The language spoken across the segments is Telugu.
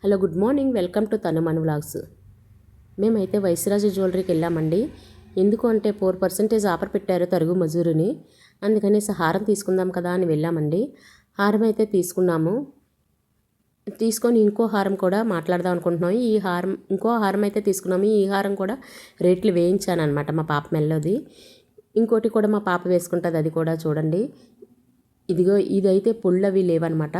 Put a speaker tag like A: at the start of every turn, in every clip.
A: Hello good morning, welcome to Tanuman vlogs. మేమైతే వైశ్యరాజ జ్యువెలరీకి వెళ్ళామండి. ఎందుకు అంటే 4% ఆఫర్ పెట్టారు తరుగు మజూరుని. అందుకనేసి హారం తీసుకుందాం కదా అని వెళ్ళామండి. హారం అయితే తీసుకున్నాము. తీసుకొని ఇంకో హారం కూడా మాట్లాడదాం అనుకుంటున్నాం. ఇంకో హారం అయితే తీసుకున్నాము. ఈ హారం కూడా రేట్లు వేయించాను అనమాట మా పాప మెల్లోది. ఇంకోటి కూడా మా పాప వేసుకుంటుంది, అది కూడా చూడండి. ఇదిగో ఇదైతే పొళ్ళవి లేవన్నమాట.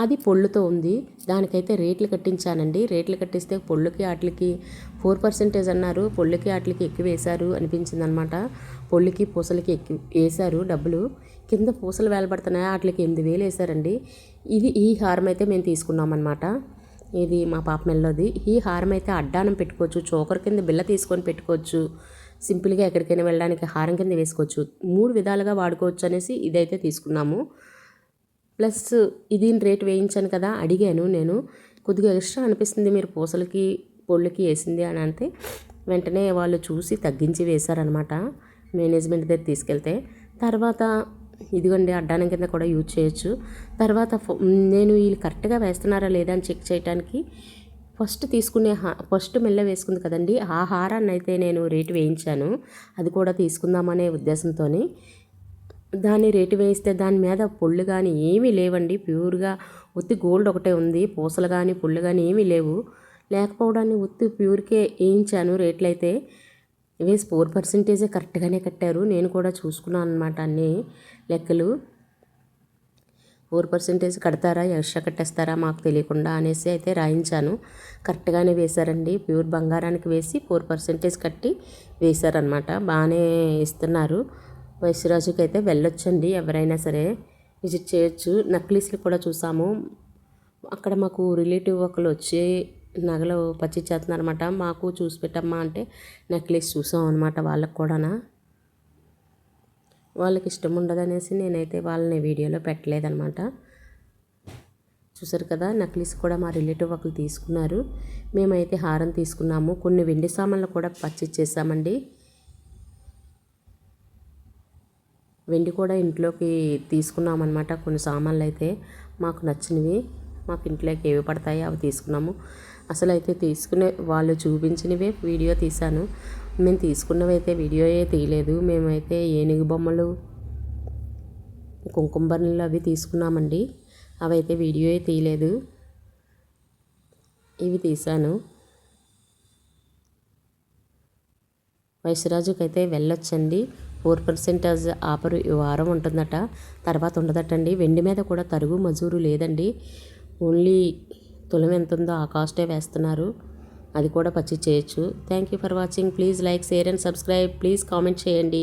A: అది పొళ్ళుతో ఉంది. దానికైతే రేట్లు కట్టించానండి. రేట్లు కట్టిస్తే పొళ్ళుకి వాటికి 4% అన్నారు. పొళ్ళుకి వాటికి ఎక్కువ వేశారు అనిపించింది అనమాట. పొళ్ళుకి పూసలకి ఎక్కువ వేశారు డబ్బులు. కింద పూసలు వేలబడుతున్నాయి, వాటికి 8,000 వేశారండి. ఈ హారం అయితే మేము తీసుకున్నాం అనమాట. ఇది మా పాప మెల్లోది. ఈ హారం అయితే అడ్డానం పెట్టుకోవచ్చు, చోకర్ కింద బిల్ల తీసుకొని పెట్టుకోవచ్చు, సింపుల్గా ఎక్కడికైనా వెళ్ళడానికి హారం కింద వేసుకోవచ్చు. 3 విధాలుగా వాడుకోవచ్చు అనేసి ఇదైతే తీసుకున్నాము. ప్లస్ దీని రేట్ వేయించాను కదా, అడిగాను నేను. కొద్దిగా ఎక్స్ట్రా అనిపిస్తుంది మీరు పూసలకి పొళ్ళకి వేసింది అని అంటే వెంటనే వాళ్ళు చూసి తగ్గించి వేశారనమాట మేనేజ్మెంట్ దగ్గర తీసుకెళ్తే. తర్వాత ఇదిగోండి అడ్డానం కింద కూడా యూజ్ చేయొచ్చు. తర్వాత నేను వీళ్ళు కరెక్ట్గా వేస్తున్నారా లేదా అని చెక్ చేయడానికి ఫస్ట్ మెల్ల వేసుకుంది కదండి, ఆ హారాన్ని అయితే నేను రేటు వేయించాను. అది కూడా తీసుకుందామనే ఉద్దేశంతో దాన్ని రేటు వేయిస్తే దాని మీద పొళ్ళు కానీ ఏమీ లేవండి. ప్యూర్గా ఉత్తి గోల్డ్ ఒకటే ఉంది. పూసలు కానీ పొళ్ళు కానీ ఏమీ లేవు. లేకపోవడాన్ని ఉత్తి ప్యూర్కే వేయించాను. రేట్లు అయితే వేసి 4% కరెక్ట్గానే కట్టారు. నేను కూడా చూసుకున్నాను అనమాట అన్నీ లెక్కలు. 4% కడతారా ఎక్స్ట్రా కట్టేస్తారా మాకు తెలియకుండా అనేసి అయితే రాయించాను. కరెక్ట్గానే వేశారండి. ప్యూర్ బంగారానికి వేసి 4% కట్టి వేశారనమాట. బాగానే ఇస్తున్నారు. వైశ్యరాజుకి అయితే వెళ్ళొచ్చండి, ఎవరైనా సరే విజిట్ చేయొచ్చు. నక్లీస్లు కూడా చూసాము. అక్కడ మాకు రిలేటివ్ ఒకరు వచ్చి నగలు పచ్చిచ్చేస్తున్నారనమాట. మాకు చూసి పెట్టమ్మా అంటే నెక్లెస్ చూసాం అనమాట. వాళ్ళకు కూడా వాళ్ళకి ఇష్టం ఉండదనేసి నేనైతే వాళ్ళని వీడియోలో పెట్టలేదనమాట. చూసారు కదా, నక్లీస్ కూడా మా రిలేటివ్ ఒకరు తీసుకున్నారు. మేమైతే హారం తీసుకున్నాము. కొన్ని వెండి సామాన్లు కూడా పర్చేజ్ చేసామండి. వెండి కూడా ఇంట్లోకి తీసుకున్నాం అనమాట. కొన్ని సామాన్లు అయితే మాకు నచ్చినవి, మాకు ఇంట్లోకి ఏవి పడతాయో అవి తీసుకున్నాము. అసలు అయితే తీసుకునే వాళ్ళు చూపించినవే వీడియో తీశాను. మేము తీసుకున్నవి అయితే వీడియోయే తీయలేదు. మేమైతే ఏనుగు బొమ్మలు, కుంకుమ బర్ణలు అవి తీసుకున్నామండి. అవైతే వీడియోయే తీయలేదు, ఇవి తీశాను. వైశ్యరాజుకి అయితే వెళ్ళొచ్చండి. 4% ఆఫర్ ఈ వారం ఉంటుందట, తర్వాత ఉండదటండి. వెండి మీద కూడా తరుగు మజూరు లేదండి. ఓన్లీ తులం ఎంత ఉందో ఆ కాస్టే వేస్తున్నారు. అది కూడా పర్చేజ్ చేయొచ్చు. Thank you for watching. Please like, share and subscribe. Please comment చేయండి.